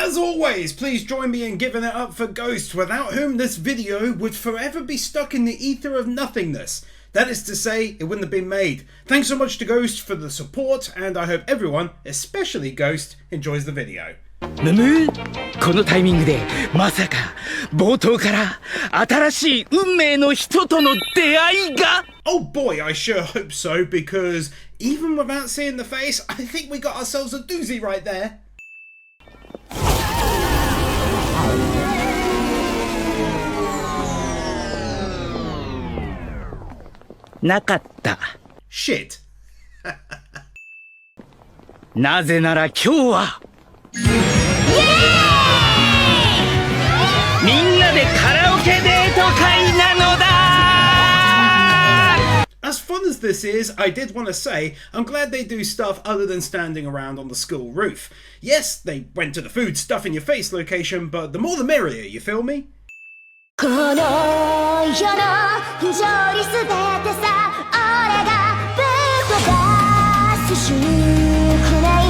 As always, please join me in giving it up for Ghost, without whom this video would forever be stuck in the ether of nothingness. That is to say, it wouldn't have been made. Thanks so much to Ghost for the support, and I hope everyone, especially Ghost, enjoys the video. このタイミングでまさか冒頭から新しい運命の人との出会いが Oh boy, I sure hope so, because even without seeing the face, I think we got ourselves a doozy right there. なかった Shit. なぜなら今日はみんなでカラオケデート会なのだ As fun as this is, I did want to say, I'm glad they do stuff other than standing around on the school roof. Yes, they went to the food stuff in your face location, but the more the merrier, you feel me? この世の不条理すべてさ俺がぶっ飛ばすしくない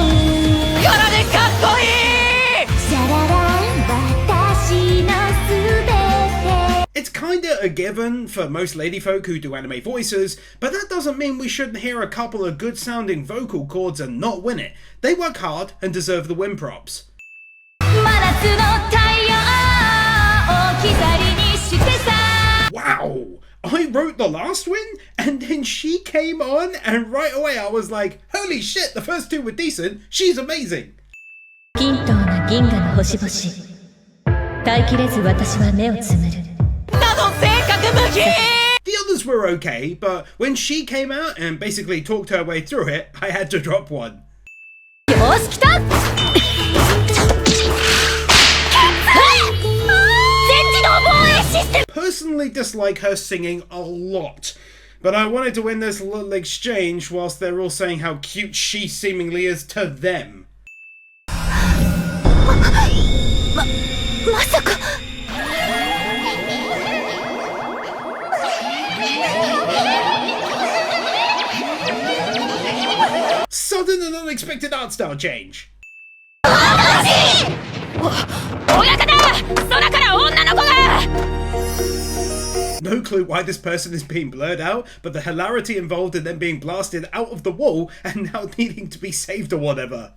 これでかっこいいさらら It's kinda a given for most ladyfolk who do anime voices, but that doesn't mean we shouldn't hear a couple of good sounding vocal cords and not win it. They work hard and deserve the win props. Wow! I wrote the last win, and then she came on, and right away I was like, holy shit, the first two were decent, she's amazing! The others were okay, but when she came out and basically talked her way through it, I had to drop one. Personally dislike her singing a lot, but I wanted to win this little exchange whilst they're all saying how cute she seemingly is to them. Sudden and unexpected art style change. No clue why this person is being blurred out, but the hilarity involved in them being blasted out of the wall and now needing to be saved or whatever.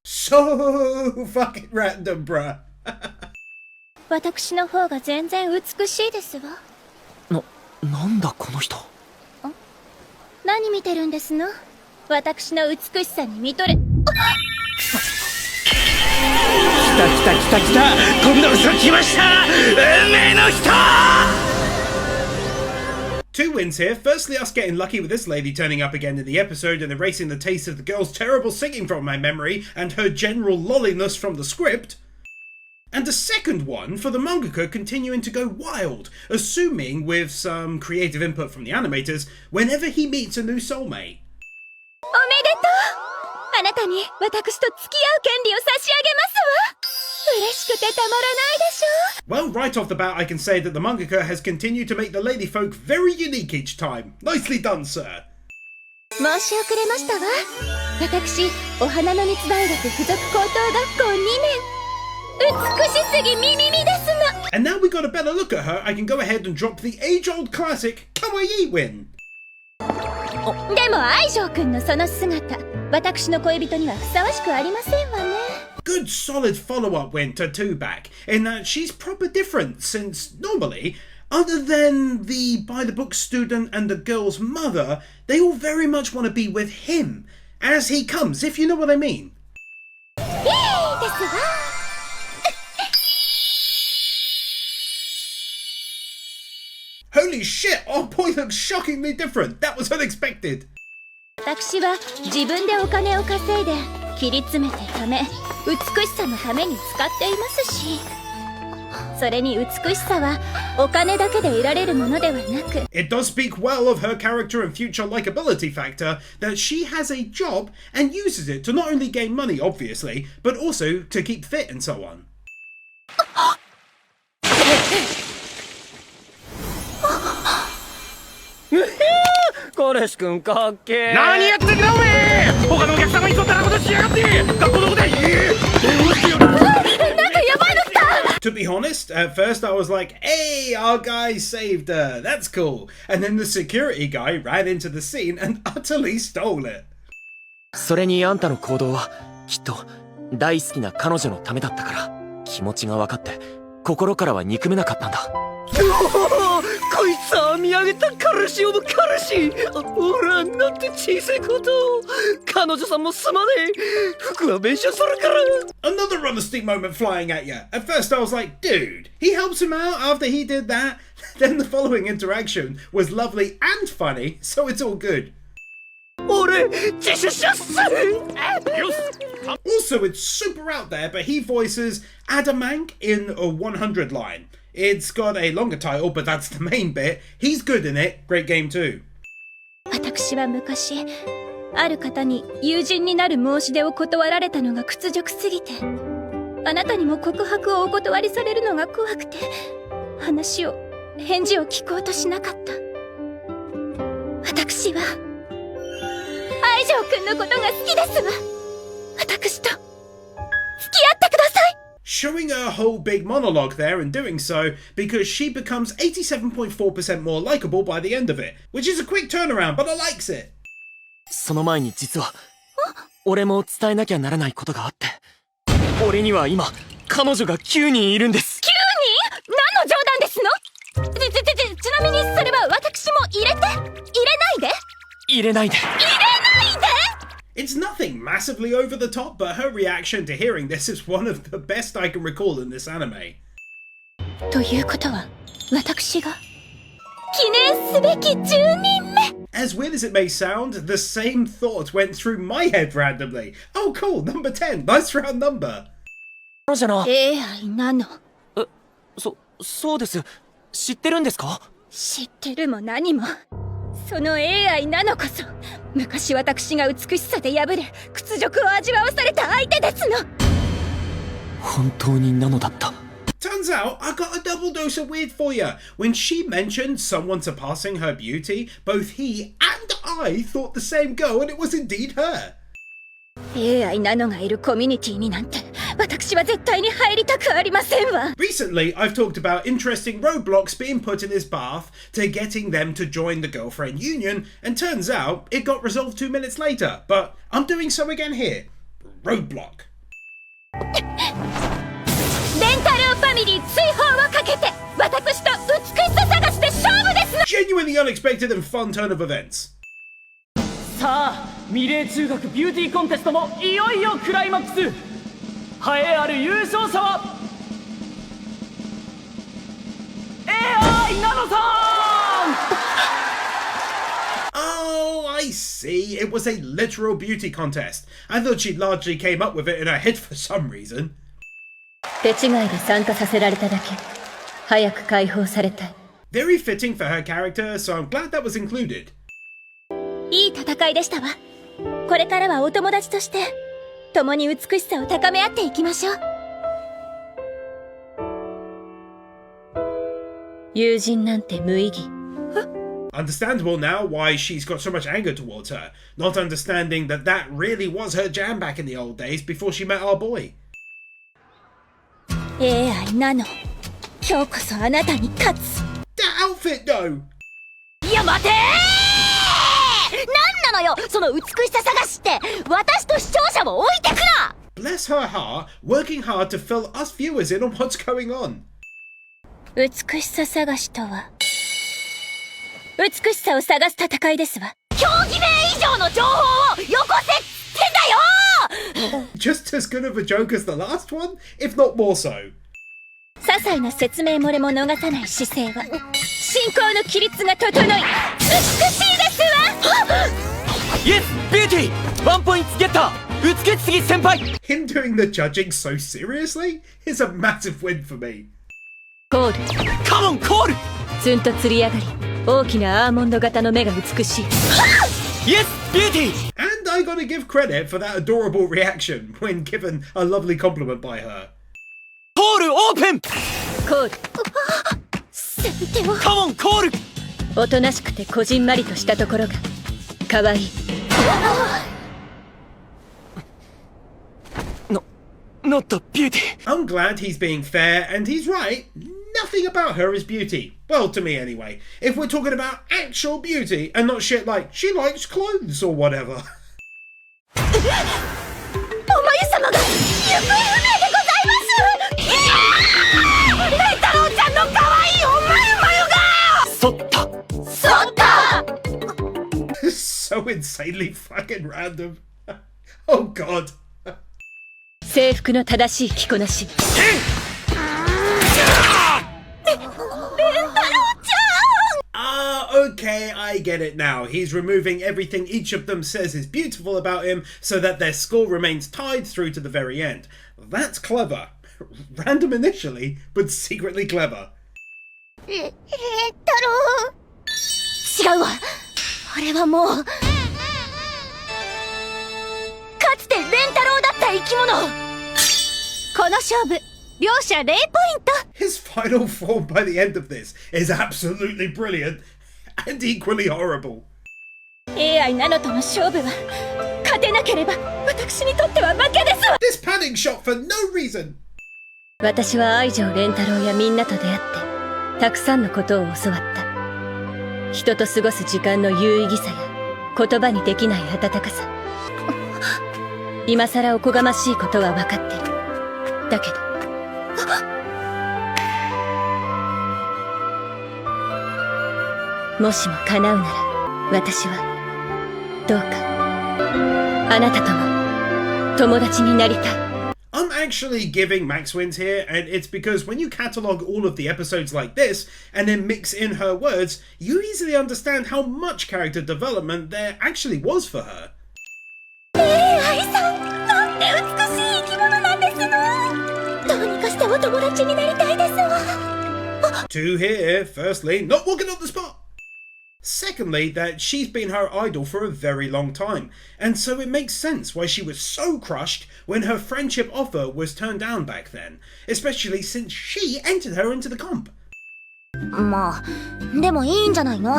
So fucking random, bruh. 私の方が全然美しいですわ。なんだこの人。何見てるんですの？私の美しさに見とれ。来た。今度こそ来ました。運命の人。Two wins here. Firstly, us getting lucky with this lady turning up again in the episode and erasing the taste of the girl's terrible singing from my memory and her general lolliness from the script. And the second one for the mangaka continuing to go wild, assuming with some creative input from the animators, whenever he meets a new soulmate. おめでとう。あなたに私と付き合う権利を差し上げますわ。嬉しくてたまらないでしょ。Well, right off the bat, I can say that the mangaka has continued to make the ladyfolk very unique each time. Nicely done, sir. 申し遅れましたわ。私、お花の蜜大学附属高等学校2年。 And now we got a better look at her, I can go ahead and drop the age-old classic Kawaii win. でも愛情くんのその姿、私の恋人にはふさわしくありませんわね。Good solid follow-up win to Two Back, in that she's proper different, since normally, other than the by-the-book student and the girl's mother, they all very much want to be with him, as he comes, if you know what I mean. いいですわ。 Holy shit, our boy looks shockingly different. That was unexpected. 私は自分でお金を稼いで切り詰めてため、美しさのために使っていますし、それに美しさはお金だけで得られるものではなく、 It does speak well of her character and future likability factor that she has a job and uses it to not only gain money, obviously, but also to keep fit and so on. 彼氏くんかっけー。何やってんだおめえ。他のお客様にそんなことしやがって。学校どこでTo be honest, at first I was like, hey, our guy saved her, that's cool. And then the security guy ran into the scene and utterly stole it. それにあんたの行動はきっと大好きな彼女のためだったから気持ちが分かって心からは憎めなかったんだ。こいつは見上げた彼氏呼ぶ彼氏。ほらなんて小さいこと。彼女さんもすまねえ。服は弁償するから。 Another run the steam moment flying at you. At first I was like, dude, he helps him out after he did that. Then the following interaction was lovely and funny, so it's all good. 俺自首しやすい。 Also, it's super out there, but he voices Adamank in a 100 line. It's got a longer title, but that's the main bit. He's good in it. Great game too. 私は昔ある方に友人になる申し出を断られたのが屈辱すぎて、あなたにも告白をお断りされるのが怖くて返事を聞こうとしなかった。私は愛情くんのことが好きですわ。私と付き合ってください。 Showing her whole big monologue there and doing so because she becomes 87.4% more likable by the end of it, which is a quick turnaround, but I likes it. その前に実は俺も伝えなきゃならないことがあって。俺には今彼女が9人いるんです。 9人？何の冗談ですの？ちなみにそれは私も入れないで。 It's nothing massively over the top, but her reaction to hearing this is one of the best I can recall in this anime. ということは私が記念すべき10人目。 As weird as it may sound, the same thought went through my head randomly. Oh cool, number 10, nice round number. 彼女のAI なの。そうです。知ってるんですか？知ってるも何も。その AI なのこそ昔私が美しさで敗れ屈辱を味わわされた相手ですの。本当になのだった。 Turns out I got a double dose of weird for you. When she mentioned someone surpassing her beauty, both he and I thought the same girl, and it was indeed her. AI なのがいるコミュニティになんて私は絶対に入りたくありませんわ。 Recently, I've talked about interesting roadblocks being put in his path to getting them to join the girlfriend union, and turns out it got resolved 2 minutes later, but I'm doing so again here. Roadblock. レンタルファミリー追放をかけて私と美しさ探しで勝負ですの。 Genuinely unexpected and fun turn of events. さあミレー中学ビューティーコンテストもいよいよクライマックス。栄えある優勝者は AI ナノさん。 Oh, I see. It was a literal beauty contest. I thought she largely came up with it in her head for some reason. 手違いで参加させられただけ。早く解放されたい。 Very fitting for her character, so I'm glad that was included. いい戦いでしたわ。これからはお友達として共に美しさを高め合っていきましょう。友人なんて無意義。Understandable now why she's got so much anger towards her, not understanding that that really was her jam back in the old days before she met our boy. AI なの、今日こそあなたに勝つ。 That outfit though! いや待てー！なんなのよその美しさ探しって。私と視聴者を置いてくな。 Bless her heart, working hard to fill us viewers in on what's going on. 美しさ探しとは美しさを探す戦いですわ。競技名以上の情報をよこせってんだよ。 Just as good of a joke as the last one, if not more so. 些細な説明漏れも逃さない姿勢は進行の規律が整い美しいですわ。 Yes, beauty! 1 point getter! 美しすぎ先輩! Him doing the judging so seriously is a massive win for me. コール Come on, call! ツンと釣り上がり大きなアーモンド型の目が美しい。 Yes, beauty! And I gotta give credit for that adorable reaction when given a lovely compliment by her. Call open! コール先手を Come on, call! おとなしくてこじんまりとしたところが可愛い。Not the beauty. I'm glad he's being fair, and he's right. Nothing about her is beauty. Well, to me anyway. If we're talking about actual beauty, and not shit like, she likes clothes or whatever. おまゆ様が行方不明でございます。レンタロウちゃんの可愛いおまゆまゆがそった So insanely fucking random. Oh god. 制服の正しい着こなし。Okay, I get it now. He's removing everything each of them says is beautiful about him so that their score remains tied through to the very end. That's clever. Random initially, but secretly clever. レンタロウ違うわ。あれはもうかつてレンタロウだった生き物。この勝負両者0ポイント。 His final form by the end of this is absolutely brilliant and equally horrible. AI ナノとの勝負は勝てなければ私にとっては負けですわ。 This panic shot for no reason. 私は愛情レンタロウやみんなと出会ってたくさんのことを教わった。人と過ごす時間の有意義さや言葉にできない温かさ。今さらおこがましいことは分かってる。だけどもしも叶うなら私はどうかあなたとも友達になりたい。I'm actually giving max wins here, and it's because when you catalogue all of the episodes like this and then mix in her words, you easily understand how much character development there actually was for her. AI さん、なんて美しい生き物なんですの。どうにかしてお友達になりたいですわ。 Two here. Firstly, not walking on the spot. Secondly, that she's been her idol for a very long time, and so it makes sense why she was so crushed when her friendship offer was turned down back then, especially since she entered her into the comp. まあ、でもいいんじゃないの。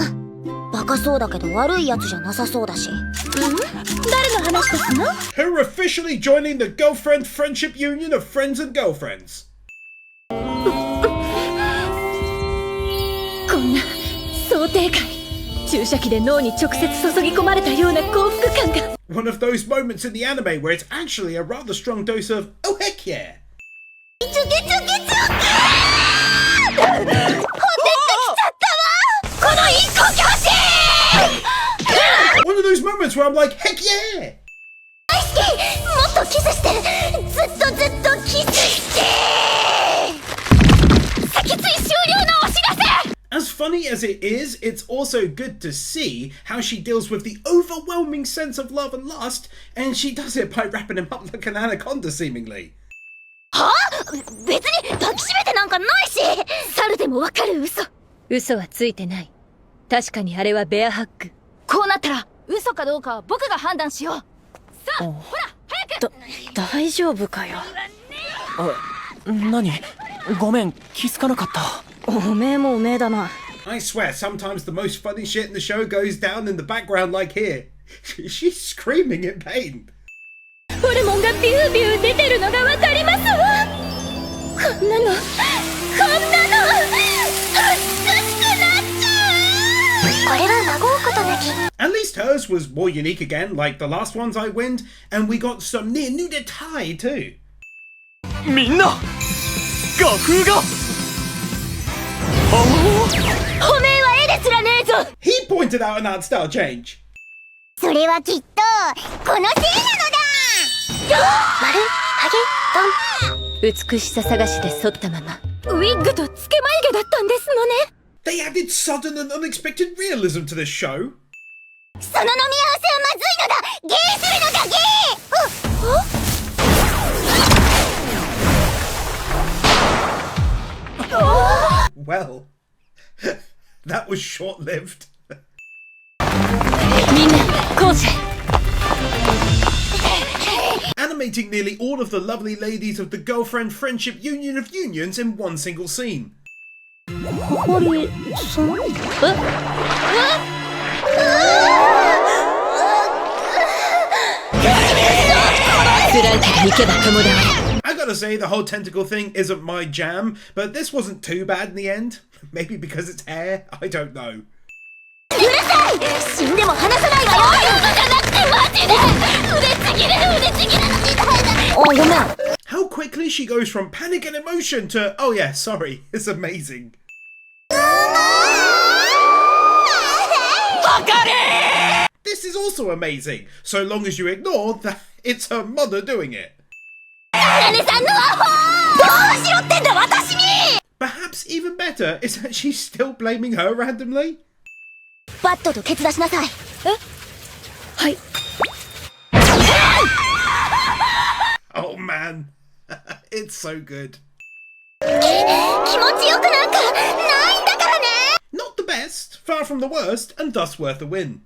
バカそうだけど悪いやつじゃなさそうだし。誰の話ですの？ Her officially joining the girlfriend friendship union of friends and girlfriends. こんな想定外。注射器で脳に直接注ぎ込まれたような幸福感が。 One of those moments in the anime where it's actually a rather strong dose of oh heck yeah. ゲツゲツゲツほてってきちゃったわ。このインコ教師。 One of those moments where I'm like heck yeah. 大好き。もっとキスして。ずっとキスして。脊椎終了のお知らせ。 As funny as it is, it's also good to see how she deals with the overwhelming sense of love and lust, and she does it by wrapping him up like an anaconda, seemingly. はぁ？別に抱きしめてなんかないし。猿でもわかる嘘。嘘はついてない。確かにあれはベアハッグ。こうなったら嘘かどうかは僕が判断しよう。さあ、ほら早く。大丈夫かよ。何？ごめん、気づかなかった。おめえもおめえだな。 I swear, sometimes the most funny shit in the show goes down in the background like here. She's screaming in pain. ホルモンがビュービュー出てるのがわかりますわ。こんなの美しくなっちゃう。これはまごうことなき。 At least hers was more unique again, like the last ones I winned, and we got some near nudity too. みんな画風がおめえは絵ですらねえぞ。 He pointed out an art style change. それはきっとこのせいなのだ。丸ハゲドン。美しさ探しで剃ったまま。ウィッグとつけ眉毛だったんですのね。 They added sudden and unexpected realism to this show. その飲み合わせはまずいのだ。ゲーするのだゲー。Well, that was short-lived. みんな校舎へ。 Animating nearly all of the lovely ladies of the girlfriend friendship union of unions in one single scene. 堀さん？ I gotta say, the whole tentacle thing isn't my jam, but this wasn't too bad in the end. Maybe because it's hair? I don't know. How quickly she goes from panic and emotion to, oh yeah, sorry, it's amazing. This is also amazing, so long as you ignore that it's her mother doing it. Perhaps even better is that she's still blaming her randomly. Oh man, it's so good. Not the best, far from the worst, and thus worth a win.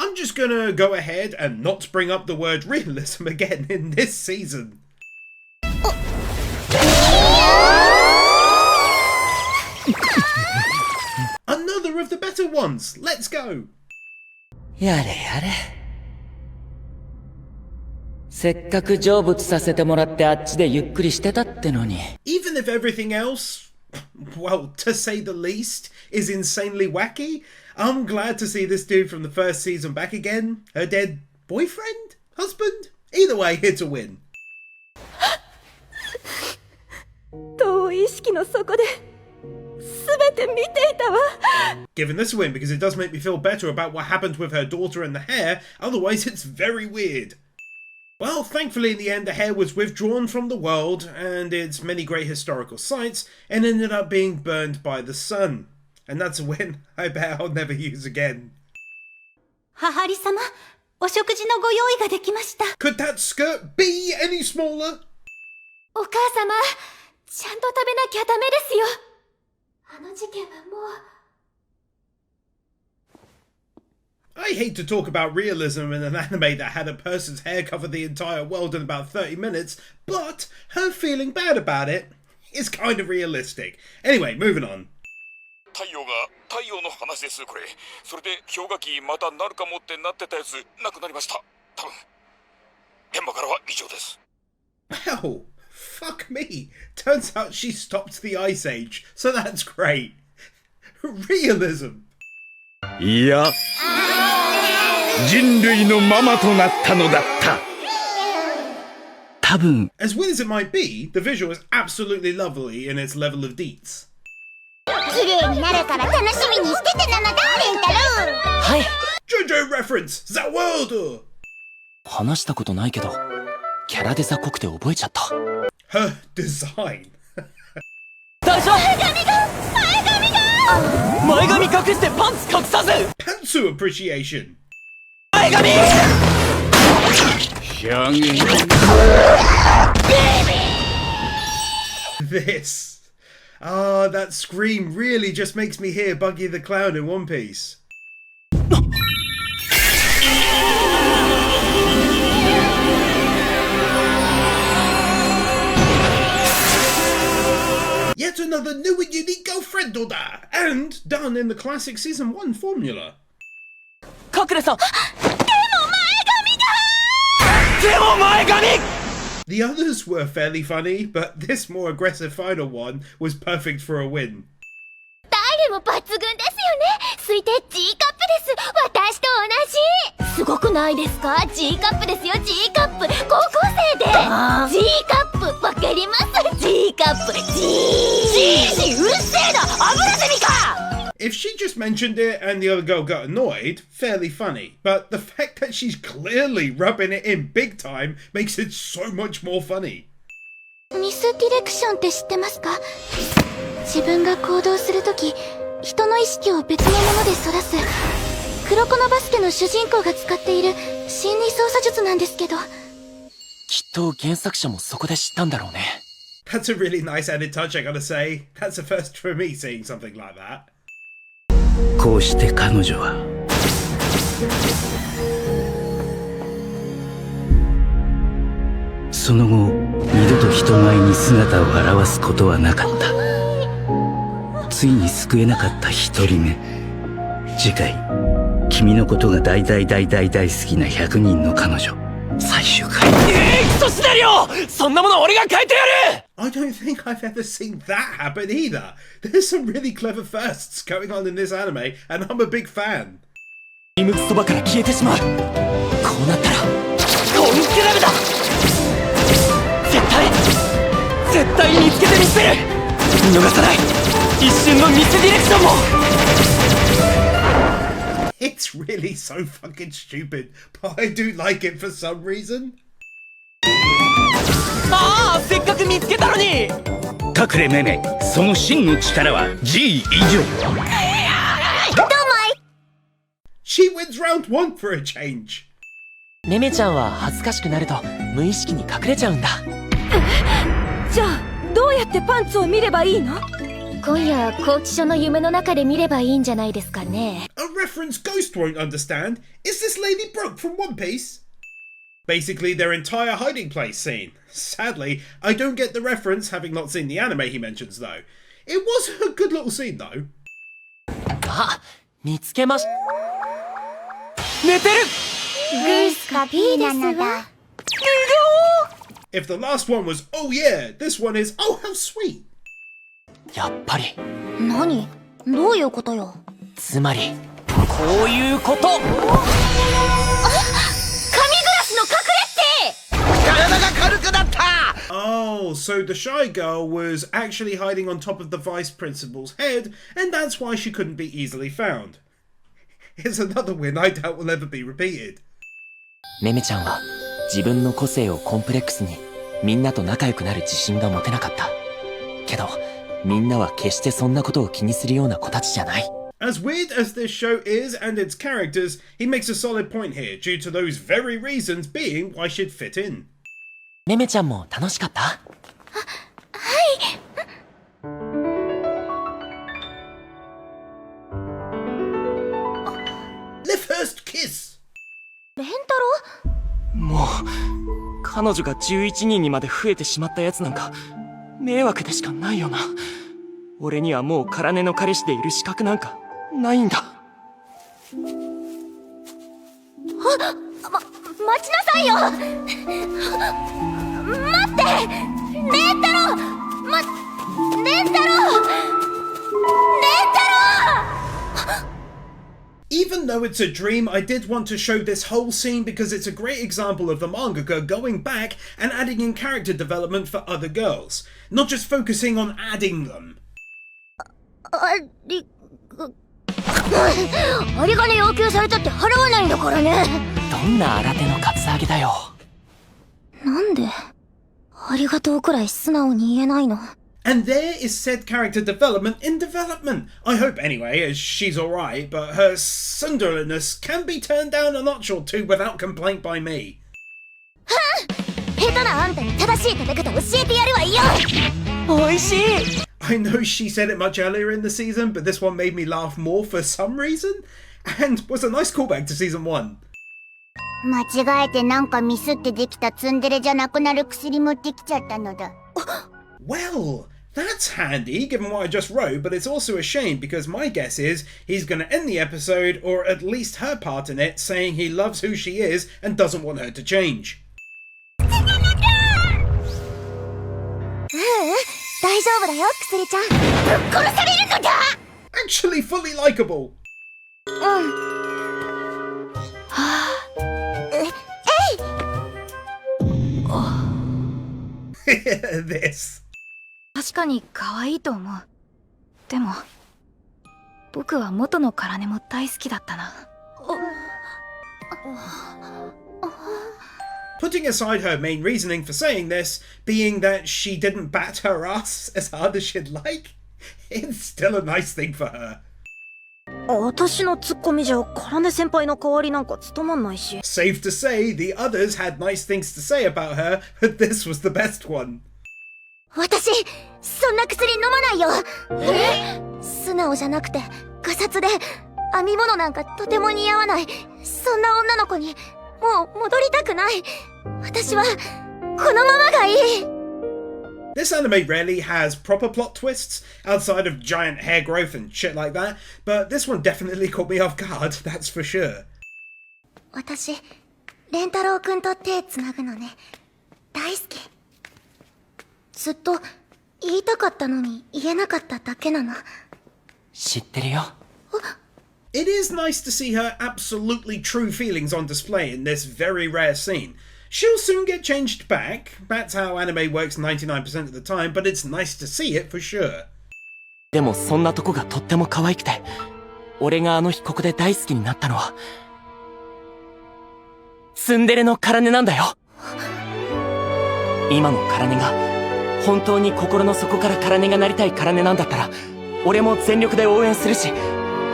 I'm just gonna go ahead and not bring up the word realism again in this season. Another of the better ones. Let's go. やれやれ。せっかく成仏させてもらってあっちでゆっくりしてたってのに。Even if everything else, well, to say the least, is insanely wacky, I'm glad to see this dude from the first season back again. Her dead boyfriend? Husband? Either way, it's a win. Giving this a win because it does make me feel better about what happened with her daughter and the hair, otherwise it's very weird. Well, thankfully in the end the hair was withdrawn from the world and its many great historical sites and ended up being burned by the sun. And that's a win I bet I'll never use again. Could that skirt be any smaller? I hate to talk about realism in an anime that had a person's hair cover the entire world in about 30 minutes, but her feeling bad about it is kind of realistic. Anyway, moving on. 太陽の話ですこれ。それで氷河期またなるかもってなってたやつなくなりました。多分。現場からは以上です。 Well, fuck me. Turns out she stopped the Ice Age, so that's great. Realism. いや、人類のママとなったのだった。多分。 As weird as it might be, the visual is absolutely lovely in its level of deets. 綺麗になるから楽しみにしててなのだ、レンタル。はい。JoJo reference, the world. 話したことないけど、キャラデザ濃くて覚えちゃった。Her design. 大丈夫。前髪隠してパンツ隠さず。Pantsu appreciation. 前髪。This. Ah, that scream really just makes me hear Buggy the Clown in One Piece. Yet another new and unique girlfriend order, and done in the classic Season 1 formula. カクレさん。でも前髪。 The others were fairly funny, but this more aggressive final one was perfect for a win. 誰も抜群ですよね。推定 G カップです。私と同じ。すごくないですか？ G カップですよ。G カップ。高校生で。G カップわかります？ G カップ。G うるせえな。油ゼミか。If she just mentioned it and the other girl got annoyed, fairly funny. But the fact that she's clearly rubbing it in big time makes it so much more funny. ミスディレクションって知ってますか？自分が行動するとき、人の意識を別のものでそらす黒子のバスケの主人公が使っている心理操作術なんですけど。きっと原作者もそこで知ったんだろうね。That's a really nice added touch, I gotta say. That's a first for me seeing something like that. こうして彼女はその後二度と人前に姿を現すことはなかった。ついに救えなかった一人目。次回君のことが大好きな100人の彼女最終回。クソシナリオ！そんなもの俺が変えてやる！ I don't think I've ever seen that happen either. There's some really clever firsts going on in this anime, and I'm a big fan. リムそばから消えてしまう。こうなったらコンクラブだ。絶対見つけてみせる。見逃さない。一瞬のミスディレクションも。It's really so fucking stupid, but I do like it for some reason. ああ、せっかく見つけたのに。隠れめめ、その真の力は G 以上。She wins round 1 for a change. めめちゃんは恥ずかしくなると無意識に隠れちゃうんだ。じゃあどうやってパンツを見ればいいの？今夜拘置所の夢の中で見ればいいんじゃないですかね。 A reference Ghost won't understand. Is this lady broke from One Piece? Basically their entire hiding place scene. Sadly, I don't get the reference, having not seen the anime he mentions though. It was a good little scene though. あ、見つけまし。寝てる。グースかピーなのだ。If the last one was oh yeah, this one is oh how sweet. やっぱり。何？どういうことよ。つまりこういうこと。Oh, so the shy girl was actually hiding on top of the vice principal's head, and that's why she couldn't be easily found. It's another win I doubt will ever be repeated. めめちゃんは自分の個性をコンプレックスにみんなと仲良くなる自信が持てなかった。けどみんなは決してそんなことを気にするような子たちじゃない。As weird as this show is and its characters, he makes a solid point here due to those very reasons being why she'd fit in. めめちゃんも楽しかった？はい。The first kiss. レンタロ？もう彼女が11人にまで増えてしまったやつなんか迷惑でしかないよな。俺にはもう空根の彼氏でいる資格なんかないんだ。待ちなさいよ。待って、レンタロウ。レンタロウ。Even though it's a dream, I did want to show this whole scene because it's a great example of the mangaka going back and adding in character development for other girls, not just focusing on adding them. ありがね要求されたって払わないんだからね。どんな新手のカツアゲだよ。なんでありがとうくらい素直に言えないの。 And there is said character development in development. I hope anyway, as she's alright, but her sunderliness can be turned down a notch or two without complaint by me. 下手なあんたに正しい食べ方教えてやるわよ。おいしい。 I know she said it much earlier in the season, but this one made me laugh more for some reason, and was a nice callback to season 1. 間違えてなんかミスってできたツンデレじゃなくなる薬持ってきちゃったのだ。Well, that's handy given what I just wrote, but it's also a shame because my guess is he's going to end the episode, or at least her part in it, saying he loves who she is and doesn't want her to change. 大丈夫だよ、薬ちゃん。ぶっ殺されるのだ。 Actually fully likable. This. 確かに可愛いと思う。でも僕は元のカラネも大好きだったな。Putting aside her main reasoning for saying this, being that she didn't bat her ass as hard as she'd like, it's still a nice thing for her. 私のツッコミじゃカラネ先輩の代わりなんか務まんないし。 Safe to say, the others had nice things to say about her, but this was the best one. 私、そんな薬飲まないよ。素直じゃなくて、ガサツで、編み物なんかとても似合わない。そんな女の子に、もう戻りたくない。私は、このままがいい。This anime rarely has proper plot twists, outside of giant hair growth and shit like that, but this one definitely caught me off guard, that's for sure. 私、レンタロウくんと手つなぐのね、大好き。ずっと言いたかったのに言えなかっただけなの。知ってるよ。It is nice to see her absolutely true feelings on display in this very rare scene. She'll soon get changed back. That's how anime works 99% of the time, but it's nice to see it for sure. でもそんなとこがとっても可愛くて、俺があの日ここで大好きになったのは、ツンデレのカラネなんだよ。今のカラネが本当に心の底からカラネがなりたいカラネなんだったら、俺も全力で応援するし、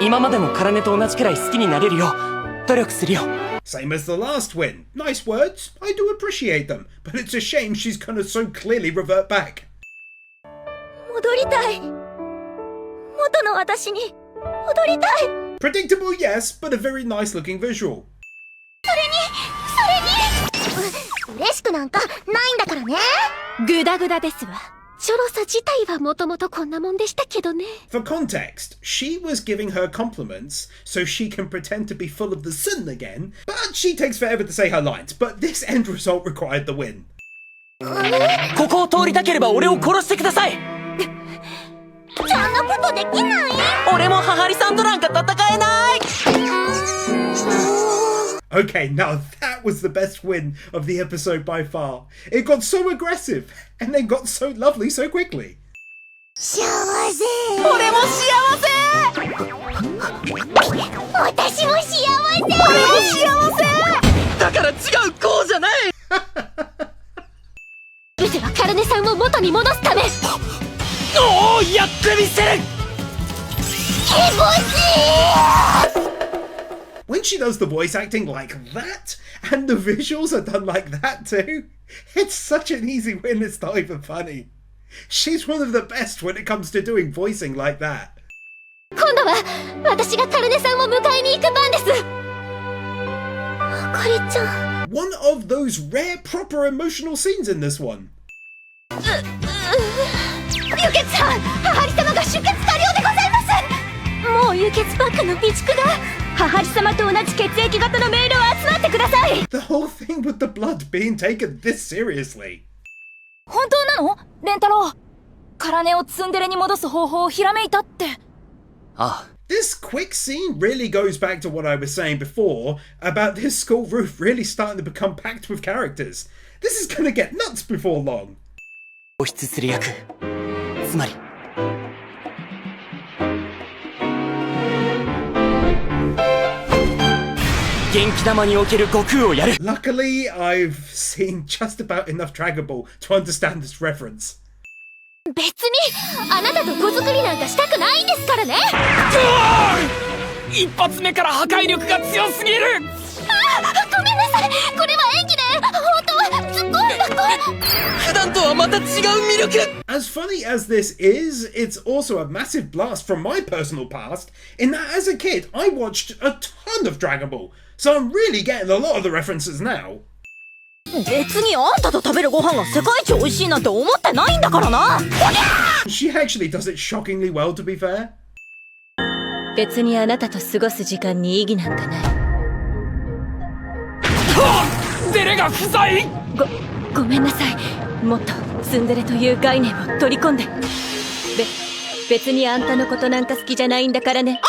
今までのカラネと同じくらい好きになれるよう努力するよ。Same as the last win. Nice words. I do appreciate them, but it's a shame she's gonna so clearly revert back. 戻りたい。元の私に戻りたい。Predictable, yes, but a very nice looking visual. 嬉しくなんかないんだからね。グダグダですわ。チョロさ自体はもともとこんなもんでしたけどね。For context, she was giving her compliments so she can pretend to be full of the sun again, but she takes forever to say her lines, but this end result required the win. ここを通りたければ俺を殺してください。そんなことできない。俺もハハリさんとなんか戦えない。Okay, now that was the best win of the episode by far. It got so aggressive, and then got so lovely so quickly. 幸せ。俺も幸せ。私も幸せ。俺も幸せ。だから違うこうじゃない。ウテはカルネさんを元に戻すため。おお、やってみせる。気持ちいい。When she does the voice acting like that, and the visuals are done like that too, it's such an easy win, it's not even funny. She's one of the best when it comes to doing voicing like that. 今度は私がカルネさんを迎えに行く番です。あかりちゃん。One of those rare proper emotional scenes in this one. 輸血犯、ハハリ様が出血多量でございます。もう輸血パックの備蓄が。ハハリ様と同じ血液型のメールを集まってください。 The whole thing with the blood being taken this seriously. 本当なの？レンタロウ。カラネをツンデレに戻す方法をひらめいたって。ああ。This quick scene really goes back to what I was saying before about this school roof really starting to become packed with characters. This is gonna get nuts before long. 放出する役。つまり。元気玉における悟空をやる。Luckily, I've seen just about enough Dragon Ball to understand this reference. 別にあなたと子作りなんかしたくないんですからね。一発目から破壊力が強すぎる。ごめんなさい。これは演技で本当は突っ込んだ。普段とはまた違う魅力。As funny as this is, it's also a massive blast from my personal past in that as a kid I watched a ton of Dragon Ball, so I'm really getting a lot of the references now. 別にあんたと食べるご飯が世界一美味しいなんて思ってないんだからな。She actually does it shockingly well, to be fair. 別にあなたと過ごす時間に意義なんかない。デレが不在。ごめんなさい。もっとツンデレという概念を取り込んで。別にあんたのことなんか好きじゃないんだからね。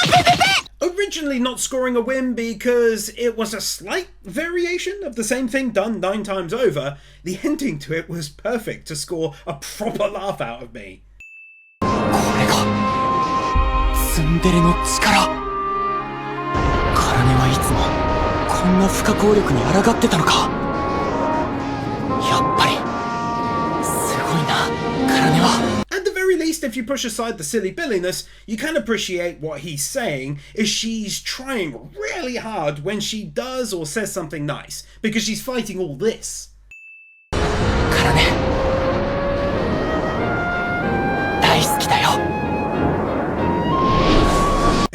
Originally not scoring a win because it was a slight variation of the same thing done 9 times over, the ending to it was perfect to score a proper laugh out of me. これがツンデレの力。カラネはいつもこんな不可抗力に抗ってたのか。やっぱりすごいな、カラネは。At the very least, if you push aside the silly billiness, you can appreciate what he's saying is she's trying really hard when she does or says something nice, because she's fighting all this. カラネ、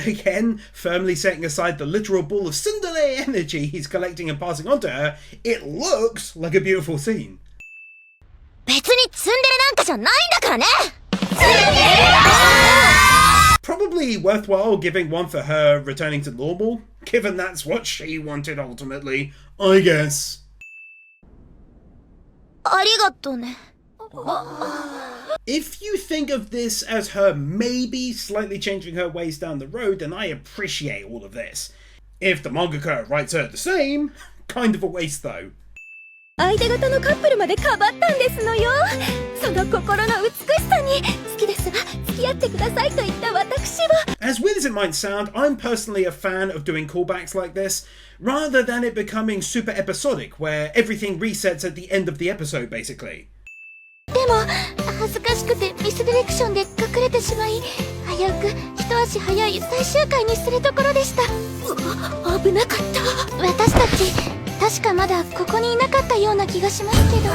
Again, firmly setting aside the literal ball of tsundere energy he's collecting and passing on to her, it looks like a beautiful scene. 別にツンデレなんかじゃないんだからね。 Probably worthwhile giving one for her returning to normal, given that's what she wanted ultimately, I guess. ありがとね。 If you think of this as her maybe slightly changing her ways down the road, then I appreciate all of this. If the mangaka writes her the same, kind of a waste though. 相手方のカップルまでかばったんですのよ。その心の美しさに好きですわ、付き合ってくださいと言った私は。 As weird as it might sound, I'm personally a fan of doing callbacks like this, rather than it becoming super episodic, where everything resets at the end of the episode basically. でも恥ずかしくてミスディレクションで隠れてしまい、危うく一足早い最終回にするところでした。危なかった。私たち確かまだここにいなかったような気がしますけど。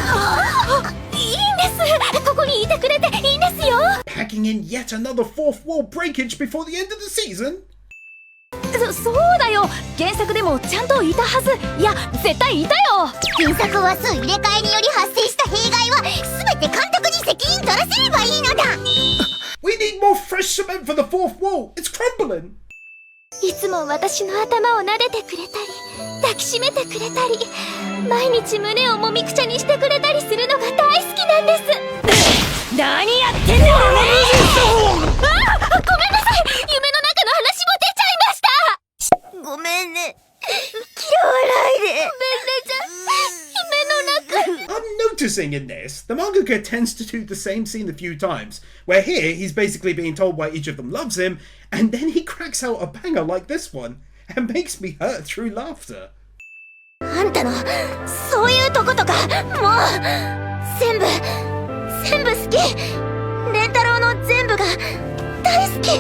いいんです。ここにいてくれていいんですよ。 Packing in yet another fourth wall breakage before the end of the season? そうだよ。原作でもちゃんといたはず。いや、絶対いたよ。原作話数入れ替えにより発生した弊害は全て監督に責任取らせればいいのだ。 We need more fresh cement for the fourth wall. It's crumbling. いつも私の頭を撫でてくれたり抱きしめてくれたり毎日胸をもみくちゃにしてくれたりするのが大好きなんです。何やってんだよね。ごめんなさい。夢の中の話も出ちゃいました。ごめんね。嫌わないで。ごめんねちゃん。夢の中。 I'm noticing in this, the mangaka tends to do the same scene a few times, where here he's basically being told why each of them loves him, and then he cracks out a banger like this one, and makes me hurt through laughter. あんたのそういうとことかもう全部好き。レンタロウの全部が大好き。ずる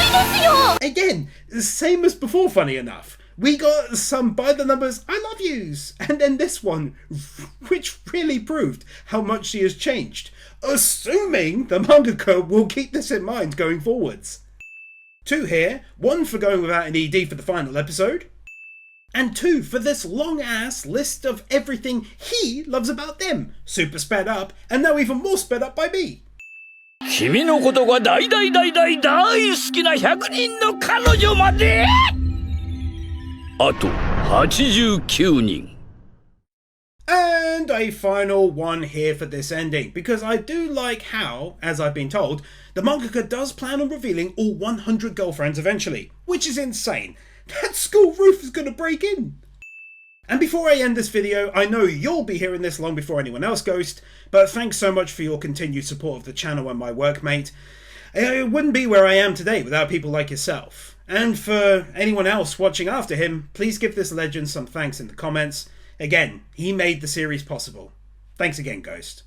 いですよ。 Again, same as before, funny enough. We got some by the numbers I love yous, and then this one, which really proved how much she has changed, assuming the mangaka will keep this in mind going forwards. 2 here, 1 for going without an ED for the final episode, and 2 for this long-ass list of everything he loves about them, super sped up, and now even more sped up by me. 君のことが大好きな100人の彼女まであと89人 And a final one here for this ending, because I do like how, as I've been told, the mangaka does plan on revealing all 100 girlfriends eventually, which is insane. That school roof is going to break in. And before I end this video, I know you'll be hearing this long before anyone else, Ghost, but thanks so much for your continued support of the channel and my work, mate. I wouldn't be where I am today without people like yourself. And for anyone else watching after him, please give this legend some thanks in the comments. Again, he made the series possible. Thanks again, Ghost.